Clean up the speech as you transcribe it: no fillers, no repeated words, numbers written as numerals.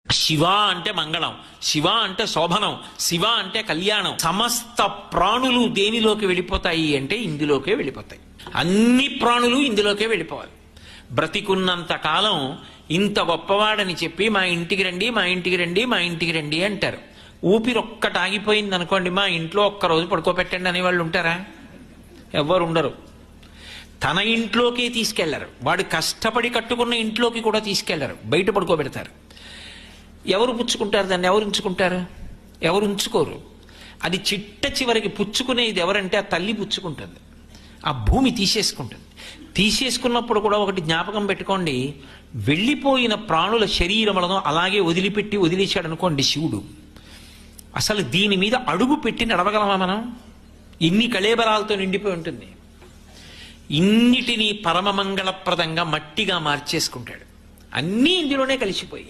శివ అంటే మంగళం, శివ అంటే శోభనం, శివ అంటే కళ్యాణం. సమస్త ప్రాణులు దేనిలోకి వెళ్ళిపోతాయి అంటే ఇందులోకే వెళ్ళిపోతాయి. అన్ని ప్రాణులు ఇందులోకే వెళ్ళిపోవాలి. బ్రతికున్నంత కాలం ఇంత గొప్పవాడని చెప్పి మా ఇంటికి రండి, మా ఇంటికి రండి, మా ఇంటికి రండి అంటారు. ఊపిరి ఒక్కటి ఆగిపోయింది అనుకోండి, మా ఇంట్లో ఒక్కరోజు పడుకోబెట్టండి అనేవాళ్ళు ఉంటారా? ఎవ్వరు ఉండరు. తన ఇంట్లోకే తీసుకెళ్లరు. వాడు కష్టపడి కట్టుకున్న ఇంట్లోకి కూడా తీసుకెళ్లరు, బయట పడుకోబెడతారు. ఎవరు పుచ్చుకుంటారు దాన్ని? ఎవరు ఉంచుకుంటారు? ఎవరు ఉంచుకోరు. అది చిట్ట చివరికి పుచ్చుకునేది ఎవరంటే ఆ తల్లి పుచ్చుకుంటుంది, ఆ భూమి తీసేసుకుంటుంది. తీసేసుకున్నప్పుడు కూడా ఒకటి జ్ఞాపకం పెట్టుకోండి, వెళ్ళిపోయిన ప్రాణుల శరీరములను అలాగే వదిలేశాడు అనుకోండి శివుడు, అసలు దీని మీద అడుగు పెట్టి నడవగలమా మనం? ఇన్ని కళేబరాలతో నిండిపోయి ఉంటుంది. ఇన్నిటినీ పరమమంగళప్రదంగా మట్టిగా మార్చేసుకుంటాడు. అన్నీ ఇందులోనే కలిసిపోయి